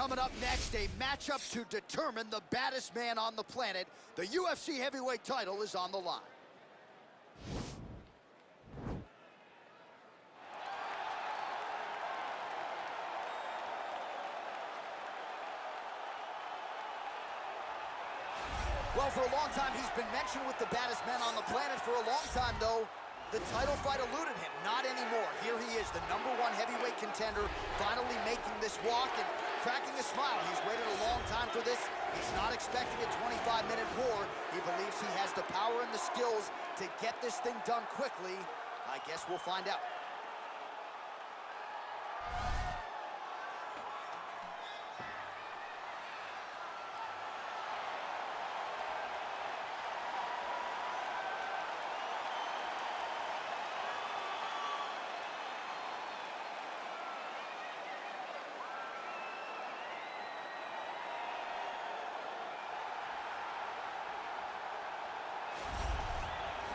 Coming up next, a matchup to determine the baddest man on the planet. The UFC heavyweight title is on the line. Well, for a long time, he's been mentioned with the baddest men on the planet. For a long time, though, the title fight eluded him. Not anymore. Here he is, the #1 heavyweight contender, finally making this walk and cracking a smile. He's waited a long time for this. He's not expecting a 25-minute war. He believes he has the power and the skills to get this thing done quickly. I guess we'll find out.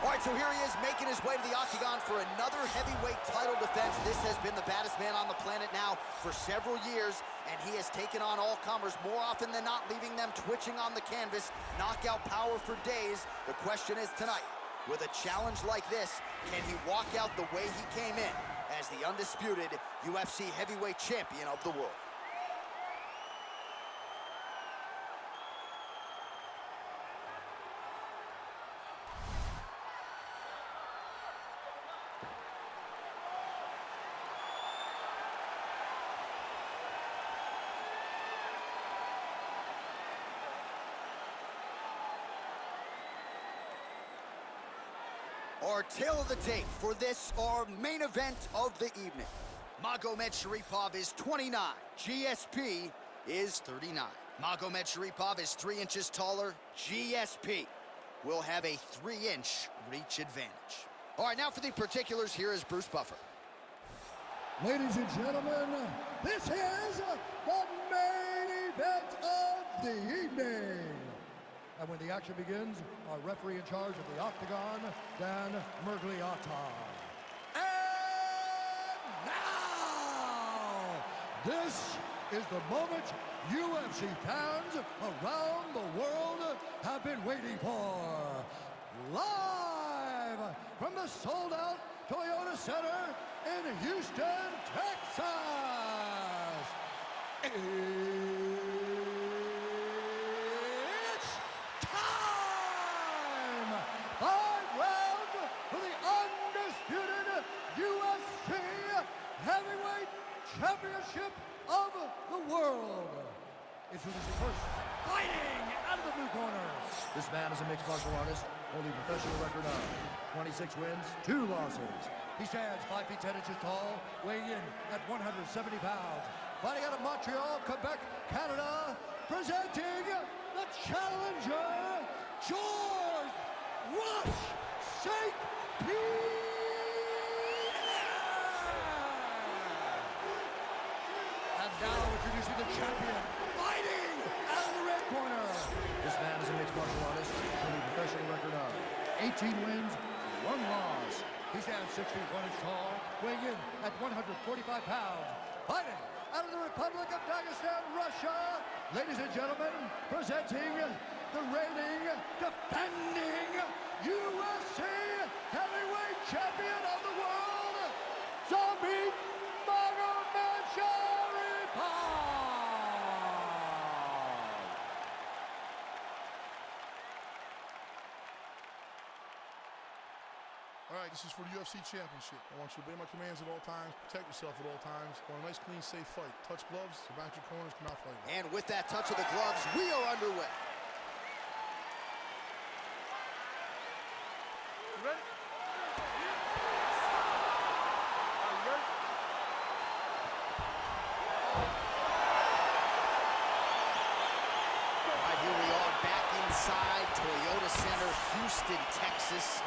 All right, so here he is making his way to the octagon for another heavyweight title defense. This has been the baddest man on the planet now for several years, and he has taken on all comers more often than not, leaving them twitching on the canvas. Knockout power for days. The question is tonight, with a challenge like this, can he walk out the way he came in as the undisputed UFC heavyweight champion of the world? Our tail of the tape for this, our main event of the evening. Magomed Sharipov is 29. GSP is 39. Magomed Sharipov is 3 inches taller. GSP will have a 3-inch reach advantage. All right, now for the particulars, here is Bruce Buffer. Ladies and gentlemen, this is the main event of the evening. And when the action begins, our referee in charge of the octagon, Dan Mergliata. And now, this is the moment UFC fans around the world have been waiting for. Live from the sold-out Toyota Center in Houston, Texas. Championship of the world. Introducing first, fighting out of the blue corner. This man is a mixed martial artist, holding a professional record of 26 wins, 2 losses. He stands 5 feet 10 inches tall, weighing in at 170 pounds. Fighting out of Montreal, Quebec, Canada, presenting the challenger, George Rush St. Pierre. Now introducing the champion, fighting out of the red corner. This man is a mixed martial artist, holding a professional record of 18 wins, 1 loss. He stands 6 feet 1 inch tall, weighing in at 145 pounds. Fighting out of the Republic of Dagestan, Russia. Ladies and gentlemen, presenting the reigning, defending UFC heavyweight champion of the world, Zabit Vs GSP. All right, this is for the UFC Championship. I want you to obey my commands at all times, protect yourself at all times. I want a nice, clean, safe fight. Touch gloves, back your corners, come out fighting. And with that touch of the gloves, we are underway. You ready? Inside Toyota Center, Houston, Texas.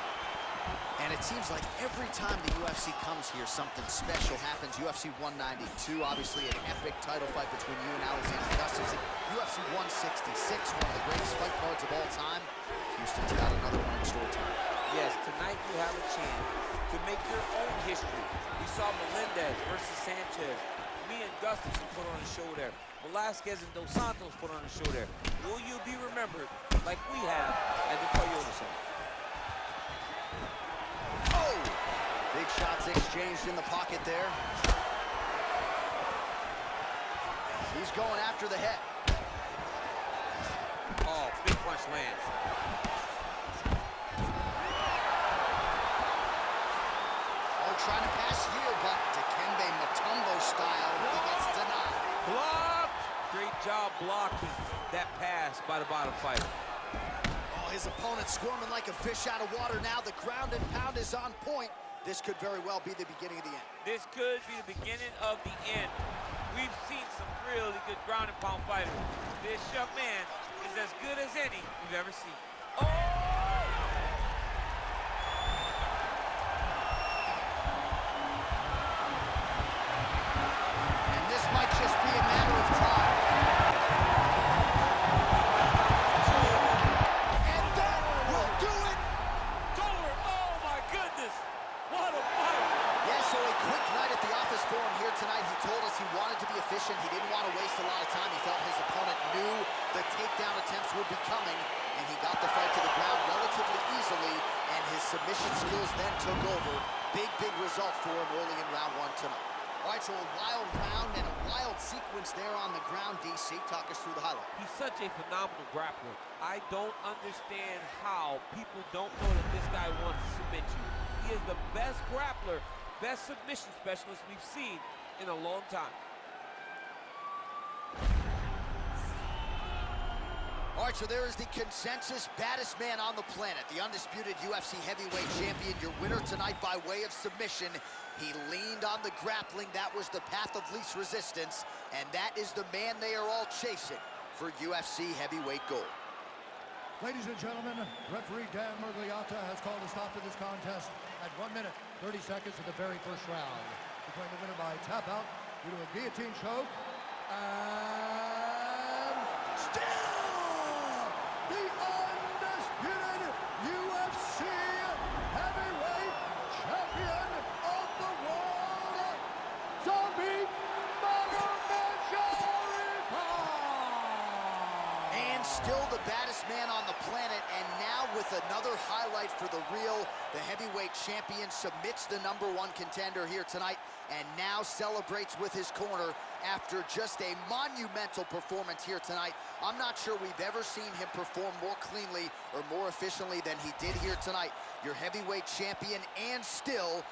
And it seems like every time the UFC comes here, something special happens. UFC 192, obviously an epic title fight between you and Alexander Gustafsson. UFC 166, one of the greatest fight cards of all time. Houston's got another one in store tonight. Yes, tonight you have a chance to make your own history. We saw Melendez versus Sanchez. Me and Gustafsson put on a show there. Velasquez and Dos Santos put on a show there. Will you be remembered like we have at the Toyota Center? Oh! Big shots exchanged in the pocket there. He's going after the head. Oh, big punch lands. Oh, trying to pass here, but Dikembe Mutombo style, he gets denied. Blocked! Great job blocking that pass by the bottom fighter. Oh, his opponent squirming like a fish out of water now. The ground and pound is on point. This could very well be the beginning of the end. This could be the beginning of the end. We've seen some really good ground and pound fighters. This young man is as good as any we've ever seen. Oh! And this might just be a matter of time. And that will do it. Door! Oh my goodness! What a fight! Yeah, so a quick night at the office for him here tonight. He told us he wanted to be efficient. He didn't want to waste a lot of time. He felt his opponent knew the takedown attempts would be coming, and he got the fight to the ground relatively easily, and his submission skills then took over. Big result for him early in round one tonight. All right, so a wild round and a wild sequence there on the ground. DC, talk us through the highlight. He's such a phenomenal grappler. I don't understand how people don't know that this guy wants to submit you. He is the best grappler, best submission specialist we've seen in a long time. All right, so there is the consensus baddest man on the planet, the undisputed UFC heavyweight champion, your winner tonight by way of submission. He leaned on the grappling. That was the path of least resistance, and that is the man they are all chasing for UFC heavyweight gold. Ladies and gentlemen, referee Dan Murgliata has called a stop to this contest at 1 minute, 30 seconds of the very first round. Declaring the winner by tap out due to a guillotine choke, and still the undisputed UFC heavyweight champion of the world, Zabit Vs And still the baddest man on the planet, and now with another highlight for the real, the heavyweight champion submits the #1 contender here tonight, and now celebrates with his corner after just a monumental performance here tonight. I'm not sure we've ever seen him perform more cleanly or more efficiently than he did here tonight. Your heavyweight champion, and still